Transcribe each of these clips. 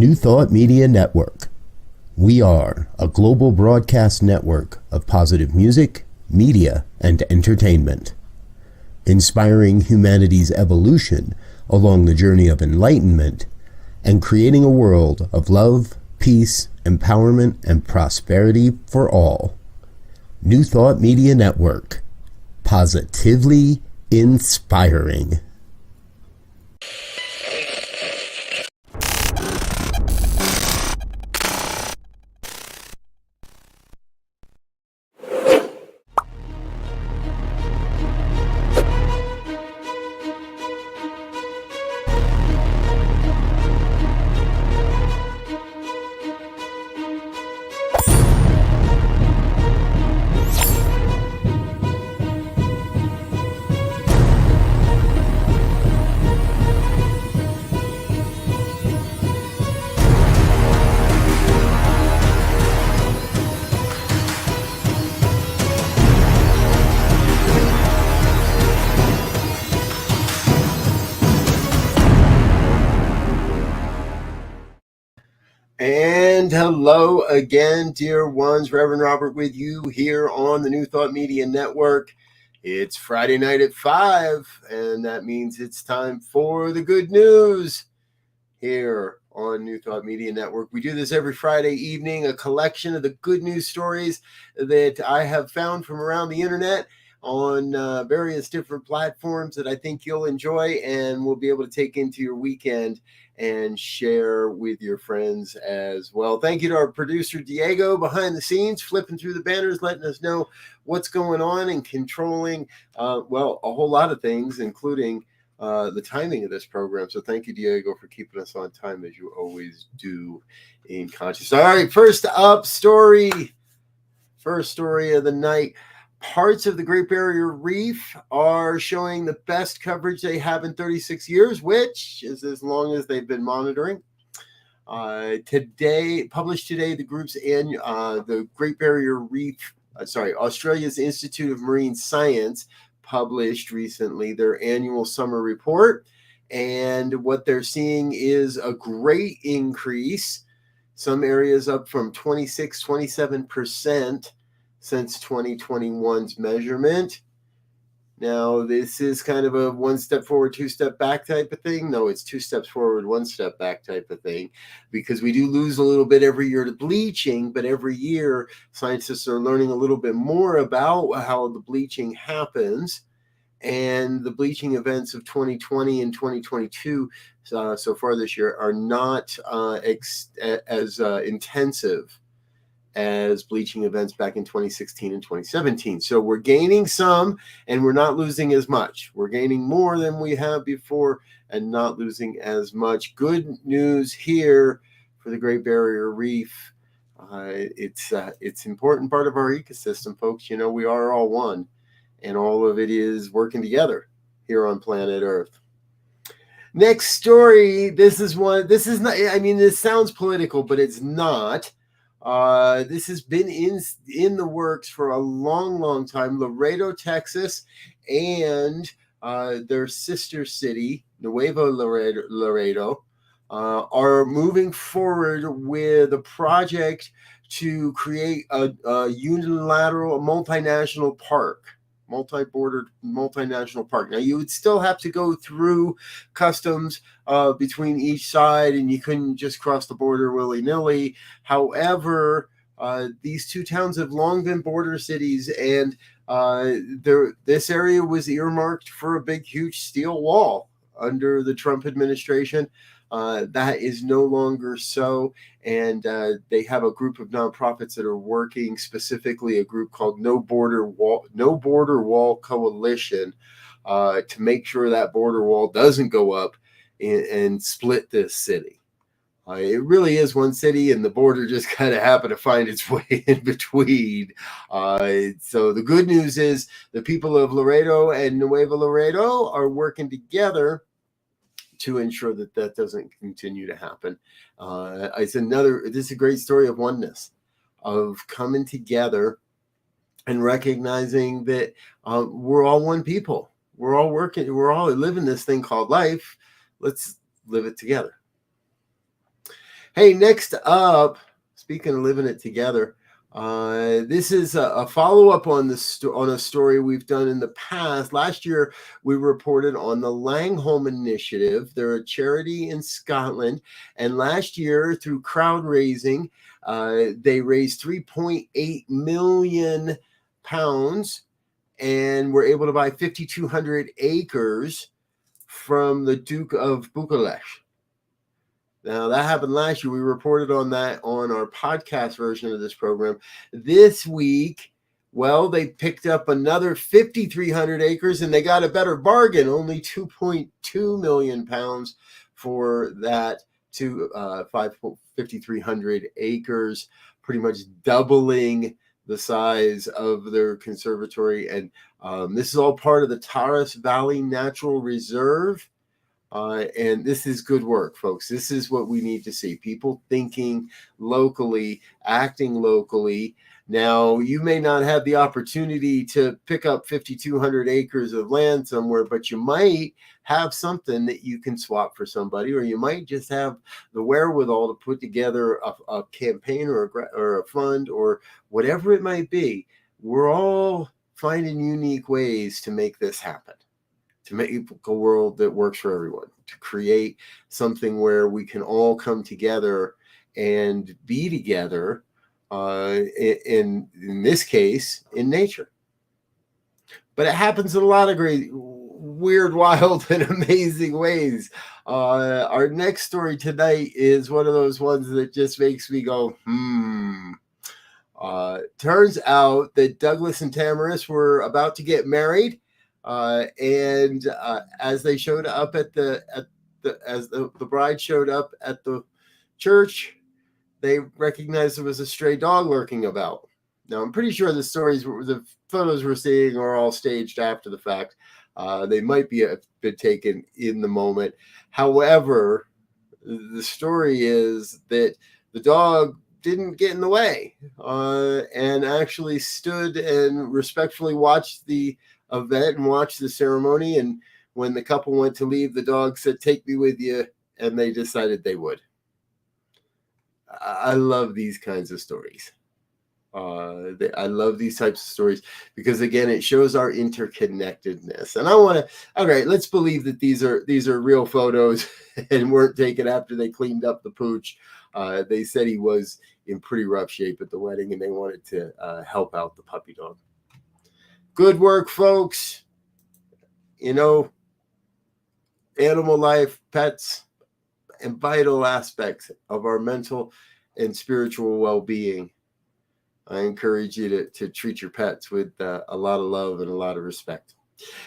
New Thought Media Network. We are a global broadcast network of positive music, media, and entertainment, inspiring humanity's evolution along the journey of enlightenment and creating a world of love, peace, empowerment, and prosperity for all. New Thought Media Network. Positively inspiring. And hello again, dear ones. Reverend Robert with you here on the New Thought Media Network. It's Friday night at 5, and that means it's time for the good news here on New Thought Media Network. We do this every Friday evening, a collection of the good news stories that I have found from around the internet on various different platforms that I think you'll enjoy and will be able to take into your weekend and share with your friends as well. Thank you to our producer, Diego, behind the scenes, flipping through the banners, letting us know what's going on and controlling, a whole lot of things, including the timing of this program. So thank you, Diego, for keeping us on time as you always do in conscious. All right, first story of the night. Parts of the Great Barrier Reef are showing the best coverage they have in 36 years, which is as long as they've been monitoring. Published today, the group's the Great Barrier Reef, Australia's Institute of Marine Science published recently their annual summer report. And what they're seeing is a great increase. Some areas up from 27% since 2021's measurement. Now, this is kind of a one step forward, two step back type of thing. No, it's 2 steps forward, 1 step back type of thing, because we do lose a little bit every year to bleaching, but every year scientists are learning a little bit more about how the bleaching happens. And the bleaching events of 2020 and 2022 so far this year are not as intensive as bleaching events back in 2016 and 2017. So we're gaining some and we're not losing as much. We're gaining more than we have before and not losing as much. Good news here for the Great Barrier Reef. It's an important part of our ecosystem, folks. You know, we are all one, and all of it is working together here on planet Earth. Next story. This sounds political, but it's not. This has been in the works for a long time. Laredo, Texas, and their sister city, Nuevo Laredo, are moving forward with a project to create a unilateral multinational park. Multi-bordered multinational park. Now, you would still have to go through customs between each side, and you couldn't just cross the border willy-nilly. However, these two towns have long been border cities, and this area was earmarked for a big, huge steel wall under the Trump administration. That is no longer so, and they have a group of nonprofits that are working, specifically a group called No Border Wall Coalition, to make sure that border wall doesn't go up and split this city. It really is one city, and the border just kind of happened to find its way in between. So the good news is the people of Laredo and Nuevo Laredo are working together to ensure that that doesn't continue to happen. This is a great story of oneness, of coming together and recognizing that we're all one people. We're all working. We're all living this thing called life. Let's live it together. Hey, next up, speaking of living it together, this is a follow-up on on a story we've done in the past. Last year, we reported on the Langholm Initiative. They're a charity in Scotland, and last year, through crowd raising, they raised 3.8 million pounds, and were able to buy 5,200 acres from the Duke of Buccleuch. Now, that happened last year. We reported on that on our podcast version of this program. This week, well, they picked up another 5,300 acres, and they got a better bargain, only 2.2 million pounds for that to 5,300 acres, pretty much doubling the size of their conservatory. And this is all part of the Taurus Valley Natural Reserve. And this is good work, folks. This is what we need to see. People thinking locally, acting locally. Now, you may not have the opportunity to pick up 5,200 acres of land somewhere, but you might have something that you can swap for somebody, or you might just have the wherewithal to put together a campaign or a fund or whatever it might be. We're all finding unique ways to make this happen, to make a world that works for everyone, to create something where we can all come together and be together, in this case, in nature. But it happens in a lot of great, weird, wild, and amazing ways. Our next story tonight is one of those ones that just makes me go, turns out that Douglas and Tamaris were about to get married. And as they showed up as the bride showed up at the church, they recognized there was a stray dog lurking about. Now, I'm pretty sure the photos we're seeing are all staged after the fact. They might be a bit taken in the moment. However, the story is that the dog didn't get in the way, and actually stood and respectfully watched the event and watched the ceremony. And when the couple went to leave, the dog said, "Take me with you," and they decided they would. I love these kinds of stories. I love these types of stories because, again, it shows our interconnectedness. And I want to, all right, let's believe that these are real photos and weren't taken after they cleaned up the pooch. They said he was in pretty rough shape at the wedding, and they wanted to help out the puppy dog. Good work, folks. You know, animal life, pets, and vital aspects of our mental and spiritual well-being. I encourage you to treat your pets with a lot of love and a lot of respect.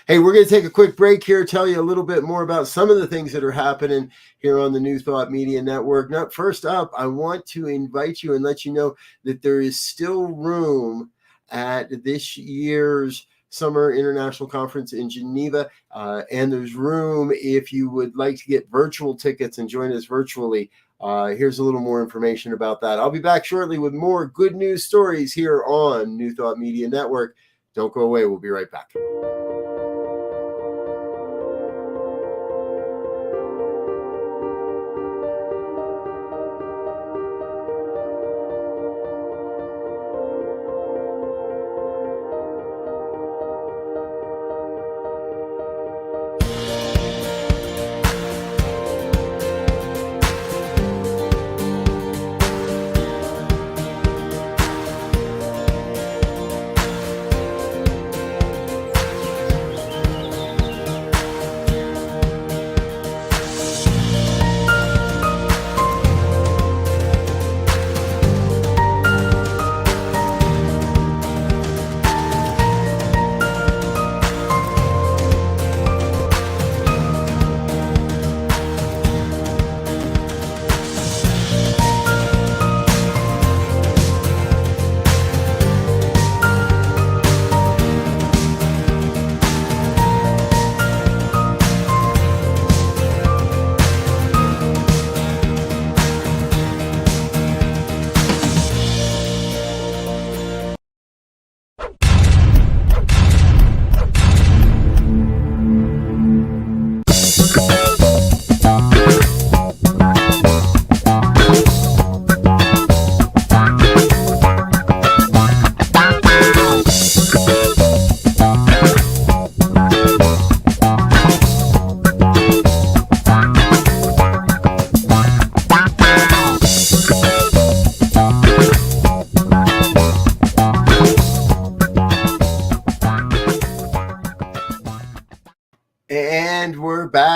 Hey, we're going to take a quick break here, tell you a little bit more about some of the things that are happening here on the New Thought Media Network. Now, first up, I want to invite you and let you know that there is still room at this year's Summer International Conference in Geneva, and there's room if you would like to get virtual tickets and join us virtually. Here's a little more information about that. I'll be back shortly with more good news stories here on New Thought Media Network. Don't go away. We'll be right back.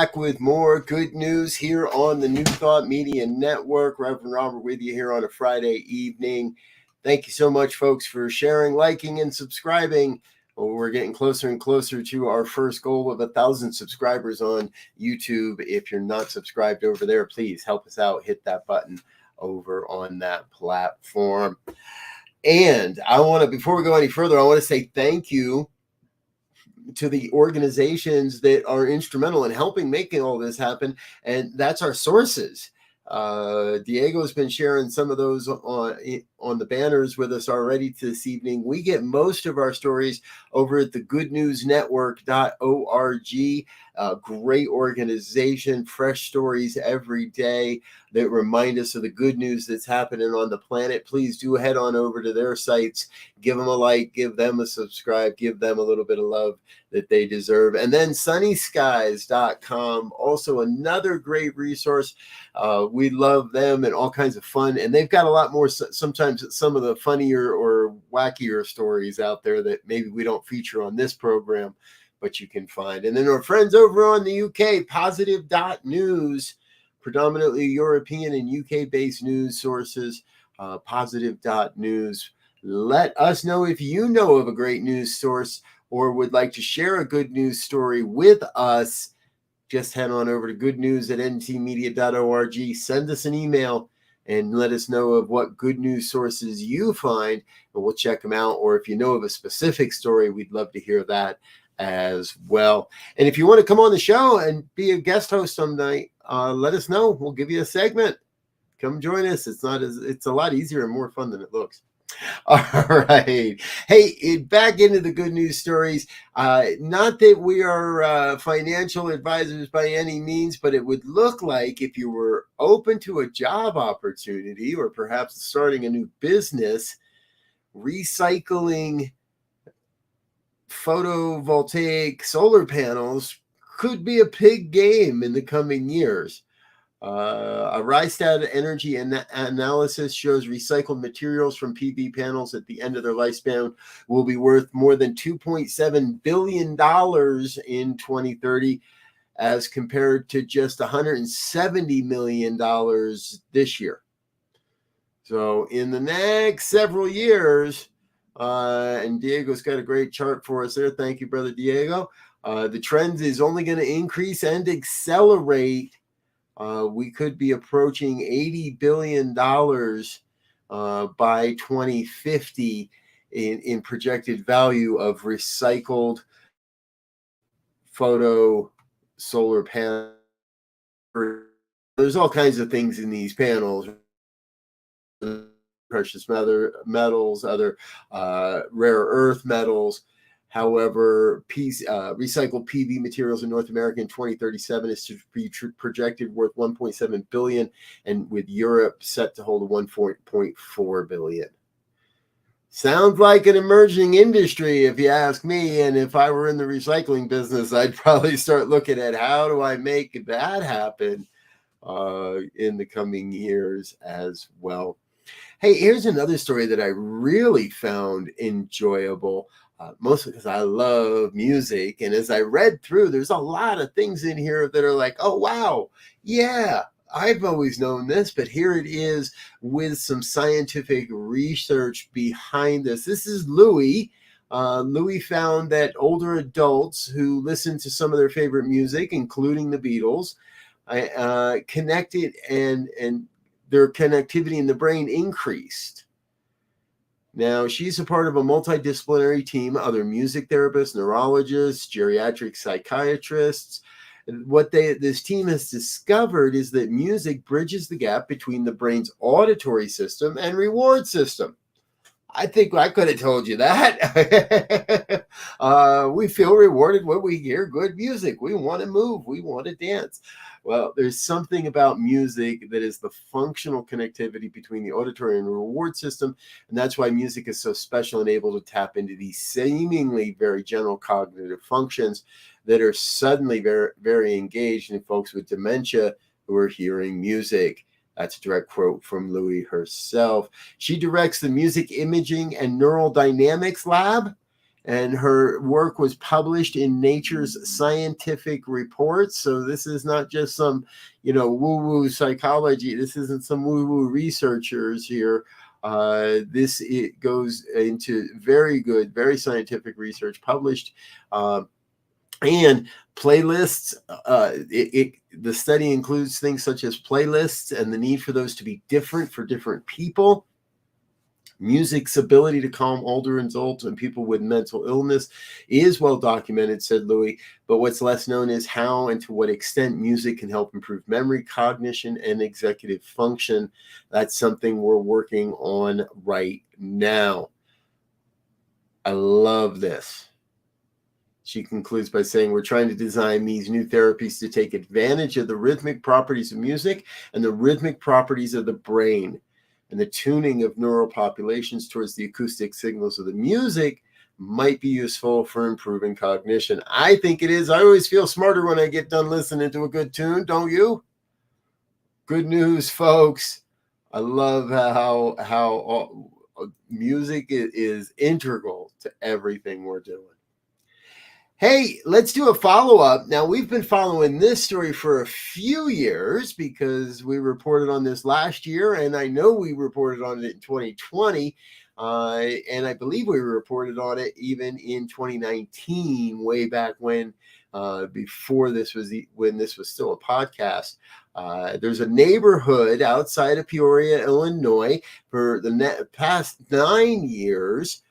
back with more good news here on the New Thought Media Network. Reverend Robert with you here on a Friday evening. Thank you so much, folks, for sharing, liking, and subscribing. Well, we're getting closer and closer to our first goal of 1,000 subscribers on YouTube. If you're not subscribed over there, please help us out. Hit that button over on that platform. And I want to, before we go any further, I want to say thank you to the organizations that are instrumental in helping making all this happen, and that's our sources. Diego's been sharing some of those on the banners with us already this evening. We get most of our stories over at the goodnewsnetwork.org. Great organization, fresh stories every day that remind us of the good news that's happening on the planet. Please do head on over to their sites, give them a like, give them a subscribe, give them a little bit of love that they deserve. And then sunnyskies.com, also another great resource. We love them and all kinds of fun. And they've got a lot more, sometimes some of the funnier or wackier stories out there that maybe we don't feature on this program, but you can find. And then our friends over on the UK, positive.news, predominantly European and UK-based news sources, positive.news. Let us know if you know of a great news source or would like to share a good news story with us. Just head on over to goodnews@ntmedia.org. Send us an email and let us know of what good news sources you find, and we'll check them out. Or if you know of a specific story, we'd love to hear that as well. And if you want to come on the show and be a guest host some night, let us know. We'll give you a segment. Come join us. It's a lot easier and more fun than it looks. All right. Hey, back into the good news stories. Not that we are financial advisors by any means, but it would look like if you were open to a job opportunity or perhaps starting a new business, recycling photovoltaic solar panels could be a big game in the coming years. A Rystad energy analysis shows recycled materials from PV panels at the end of their lifespan will be worth more than $2.7 billion in 2030, as compared to just $170 million this year. So in the next several years, and Diego's got a great chart for us there. Thank you, brother Diego. The trend is only going to increase and accelerate. We could be approaching $80 billion by 2050 in projected value of recycled photo solar panels. There's all kinds of things in these panels. Precious metals, other rare earth metals. However, recycled PV materials in North America in 2037 is to be projected worth $1.7 billion, and with Europe set to hold $1.4 billion. Sounds like an emerging industry, if you ask me. And if I were in the recycling business, I'd probably start looking at how do I make that happen in the coming years as well. Hey, here's another story that I really found enjoyable. Mostly because I love music. And as I read through, there's a lot of things in here that are like, oh, wow, yeah, I've always known this, but here it is with some scientific research behind this. This is Louis. Louis found that older adults who listen to some of their favorite music, including the Beatles, connected and their connectivity in the brain increased. Now, she's a part of a multidisciplinary team, other music therapists, neurologists, geriatric psychiatrists. What this team has discovered is that music bridges the gap between the brain's auditory system and reward system. I think I could have told you that. We feel rewarded when we hear good music. We want to move. We want to dance. Well, there's something about music that is the functional connectivity between the auditory and reward system. And that's why music is so special and able to tap into these seemingly very general cognitive functions that are suddenly very, very engaged in folks with dementia who are hearing music. That's a direct quote from Louis herself. She directs the Music Imaging and Neural Dynamics Lab and her work was published in Nature's Scientific Reports. So this is not just some, woo-woo psychology. This isn't some woo-woo researchers here. It goes into very good, very scientific research published. And playlists, the study includes things such as playlists and the need for those to be different for different people. Music's ability to calm older adults and people with mental illness is well documented, said Louis, but what's less known is how and to what extent music can help improve memory, cognition, and executive function. That's something we're working on right now. I love this. She concludes by saying, we're trying to design these new therapies to take advantage of the rhythmic properties of music and the rhythmic properties of the brain, and the tuning of neural populations towards the acoustic signals of the music might be useful for improving cognition. I think it is. I always feel smarter when I get done listening to a good tune, don't you? Good news, folks. I love how music is integral to everything we're doing. Hey, let's do a follow-up. Now, we've been following this story for a few years because we reported on this last year, and I know we reported on it in 2020, and I believe we reported on it even in 2019, way back when, before when this was still a podcast. There's a neighborhood outside of Peoria, Illinois, for the past 9 years.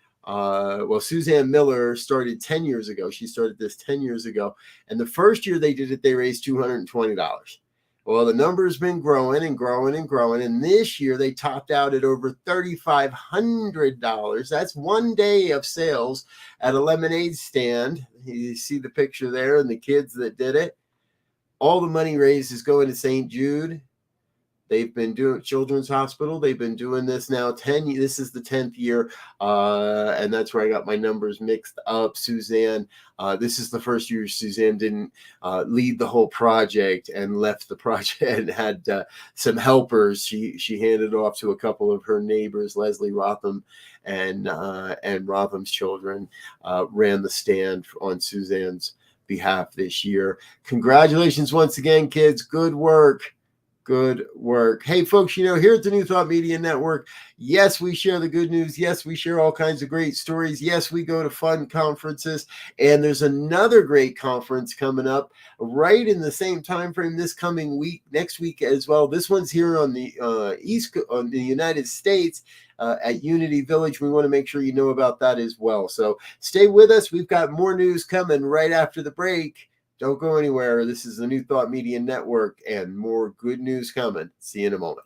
Suzanne Miller started 10 years ago. She started this 10 years ago. And the first year they did it, they raised $220. Well, the number's been growing and growing and growing. And this year they topped out at over $3,500. That's one day of sales at a lemonade stand. You see the picture there and the kids that did it. All the money raised is going to St. Jude. They've been doing Children's Hospital. They've been doing this now 10 years. This is the 10th year. And that's where I got my numbers mixed up. Suzanne, this is the first year Suzanne didn't lead the whole project and left the project and had some helpers. She handed off to a couple of her neighbors, Leslie Rotham and Rotham's children, ran the stand on Suzanne's behalf this year. Congratulations once again, kids. Good work. Good work. Hey, folks, here at the New Thought Media Network, yes, we share the good news. Yes, we share all kinds of great stories. Yes, we go to fun conferences. And there's another great conference coming up right in the same time frame this coming week, next week as well. This one's here on the on the United States at Unity Village. We want to make sure you know about that as well. So stay with us. We've got more news coming right after the break. Don't go anywhere. This is the New Thought Media Network and more good news coming. See you in a moment.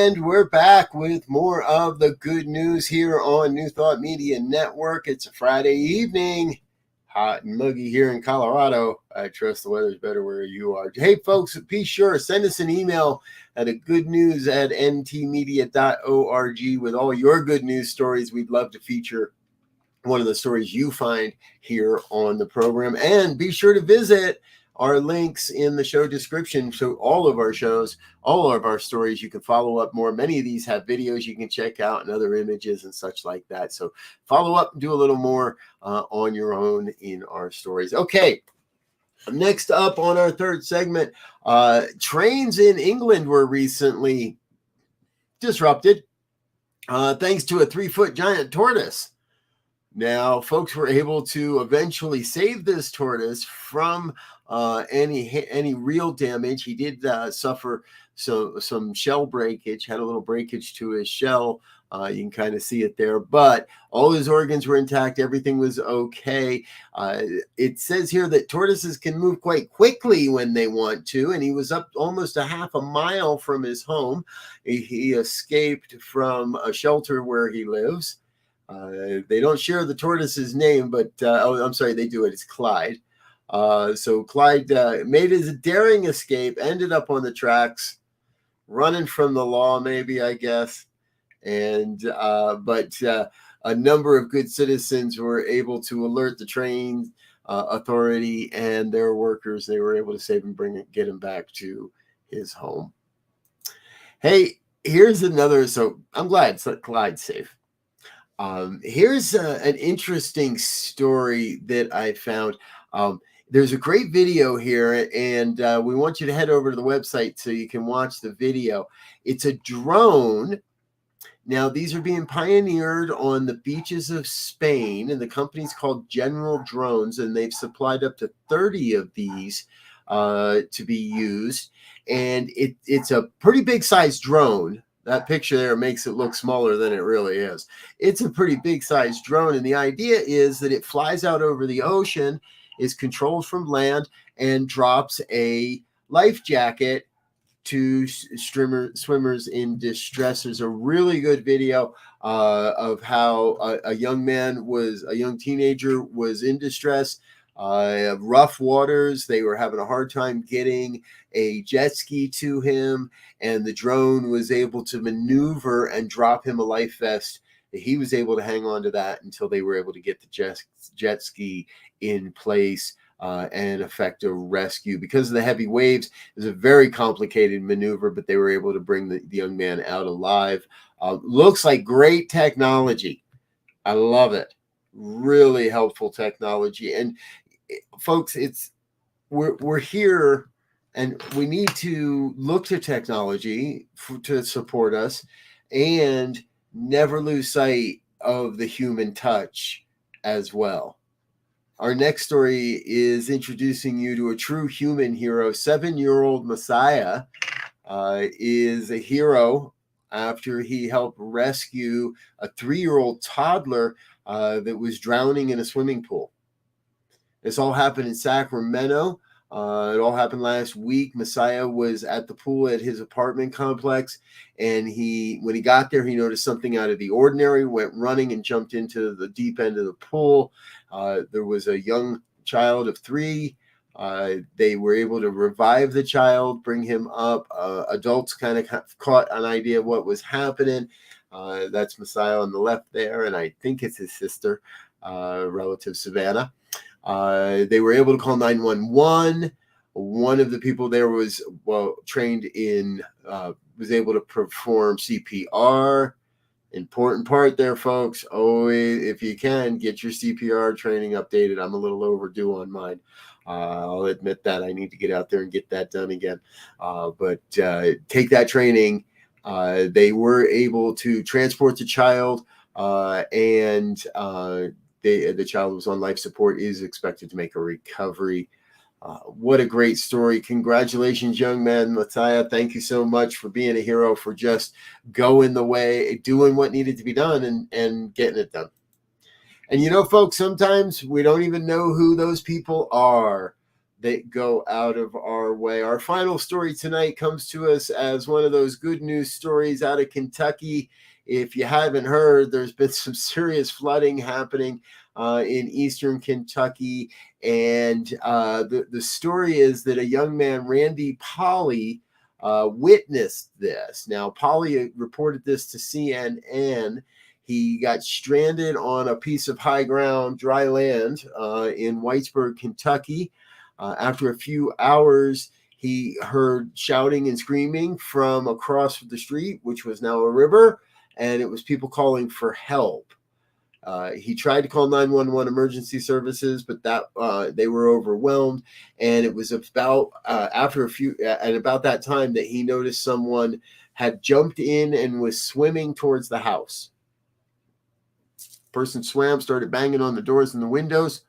And we're back with more of the good news here on New Thought Media Network. It's a Friday evening, hot and muggy here in Colorado. I trust the weather's better where you are. Hey, folks, be sure send us an email at goodnews@ntmedia.org with all your good news stories. We'd love to feature one of the stories you find here on the program. And be sure to visit our links in the show description. So all of our shows, all of our stories, you can follow up more. Many of these have videos you can check out and other images and such like that. So follow up and do a little more on your own in our stories. Okay. Next up on our third segment, trains in England were recently disrupted thanks to a 3-foot giant tortoise. Now, folks were able to eventually save this tortoise from any real damage. He did suffer some shell breakage, had a little breakage to his shell. You can kind of see it there, but all his organs were intact. Everything was okay. It says here that tortoises can move quite quickly when they want to, and he was up almost a half a mile from his home. He escaped from a shelter where he lives. They don't share the tortoise's name, but I'm sorry, they do it. It's Clyde. So Clyde made his daring escape, ended up on the tracks, running from the law, maybe, I guess. And but a number of good citizens were able to alert the train authority and their workers. They were able to save him, get him back to his home. Hey, here's another. So I'm glad Clyde's safe. Here's an interesting story that I found. There's a great video here, and we want you to head over to the website so you can watch the video. It's a drone. Now, these are being pioneered on the beaches of Spain, and the company's called General Drones, and they've supplied up to 30 of these to be used. And it's a pretty big size drone. That picture there makes it look smaller than it really is. It's a pretty big sized drone. And the idea is that it flies out over the ocean, is controlled from land, and drops a life jacket to swimmers in distress. There's a really good video of how a young teenager was in distress. Rough waters. They were having a hard time getting a jet ski to him, and the drone was able to maneuver and drop him a life vest. He was able to hang on to that until they were able to get the jet ski in place and effect a rescue. Because of the heavy waves, it was a very complicated maneuver, but they were able to bring the young man out alive. Looks like great technology. I love it. Really helpful technology. And folks, we're here, and we need to look to technology to support us, and never lose sight of the human touch as well. Our next story is introducing you to a true human hero. 7-year-old Messiah is a hero after he helped rescue a 3-year-old toddler that was drowning in a swimming pool. This all happened in Sacramento. It all happened last week. Messiah was at the pool at his apartment complex, and when he got there, he noticed something out of the ordinary, went running and jumped into the deep end of the pool. There was a young child of 3. They were able to revive the child, bring him up. Adults kind of caught an idea of what was happening. That's Messiah on the left there, and I think it's his sister, relative Savannah. They were able to call 911. One of the people there was trained in, was able to perform CPR. Important part there, folks. Always, if you can, get your CPR training updated. I'm a little overdue on mine. I'll admit that. I need to get out there and get that done again. But take that training. They were able to transport the child, and the child was on life support, is expected to make a recovery. What a great story. Congratulations, young man, Messiah. Thank you so much for being a hero, for just going the way, doing what needed to be done, and getting it done. And folks, sometimes we don't even know who those people are, that go out of our way. Our final story tonight comes to us as one of those good news stories out of Kentucky. If you haven't heard, there's been some serious flooding happening in eastern Kentucky. And the story is that a young man, Randy Polly, witnessed this. Now, Polly reported this to CNN. He got stranded on a piece of high ground, dry land in Whitesburg, Kentucky. After a few hours, he heard shouting and screaming from across the street, which was now a river, and it was people calling for help. He tried to call 911 emergency services, but they were overwhelmed. And it was about at about that time that he noticed someone had jumped in and was swimming towards the house. Person swam, started banging on the doors and the windows.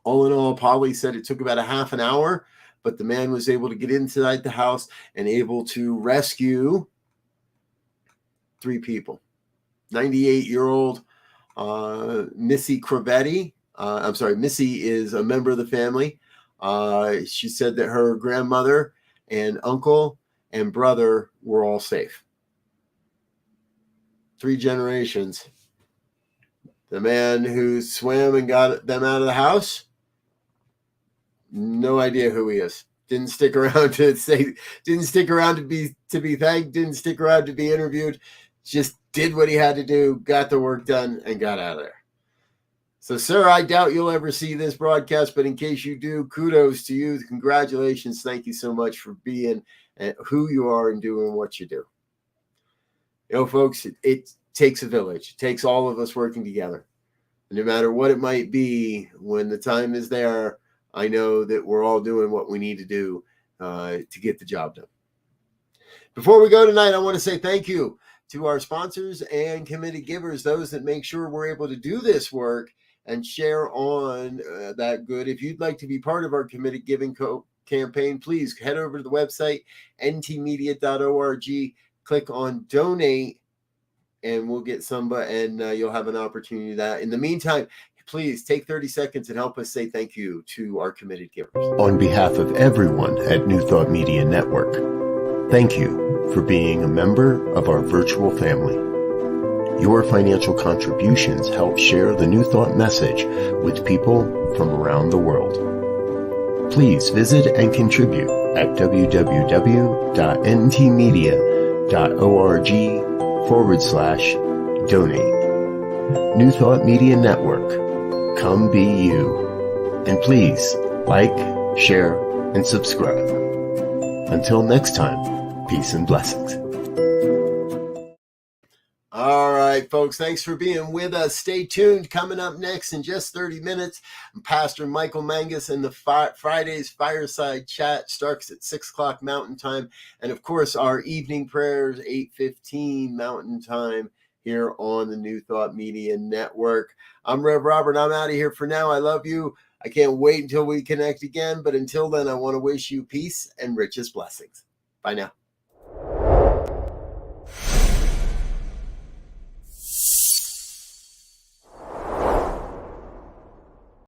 All in all, Polly said it took about a half an hour, but the man was able to get inside the house and able to rescue 3 people. 98-year-old Missy Crevetti. Missy is a member of the family. She said that her grandmother and uncle and brother were all safe. 3 generations. The man who swam and got them out of the house, no idea who he is. Didn't stick around to say, didn't stick around to be thanked, didn't stick around to be interviewed. Just did what he had to do, got the work done, and got out of there. So, sir, I doubt you'll ever see this broadcast, but in case you do, kudos to you. Congratulations. Thank you so much for being who you are and doing what you do. You know, folks, it takes a village. It takes all of us working together. And no matter what it might be, when the time is there, I know that we're all doing what we need to do to get the job done. Before we go tonight, I want to say thank you to our sponsors and committed givers, those that make sure we're able to do this work and share on that good. If you'd like to be part of our committed giving campaign, please head over to the website, ntmedia.org, click on donate, and we'll get some, and you'll have an opportunity to that. In the meantime, please take 30 seconds and help us say thank you to our committed givers. On behalf of everyone at New Thought Media Network, thank you for being a member of our virtual family. Your financial contributions help share the New Thought message with people from around the world. Please visit and contribute at www.ntmedia.org/donate. New Thought Media Network, come be you. And please like, share, and subscribe. Until next time, peace and blessings. All right, folks, thanks for being with us. Stay tuned. Coming up next in just 30 minutes, Pastor Michael Mangus and the Friday's Fireside Chat starts at 6 o'clock Mountain Time. And, of course, our evening prayers, 8:15 Mountain Time here on the New Thought Media Network. I'm Rev Robert. I'm out of here for now. I love you. I can't wait until we connect again. But until then, I want to wish you peace and richest blessings. Bye now.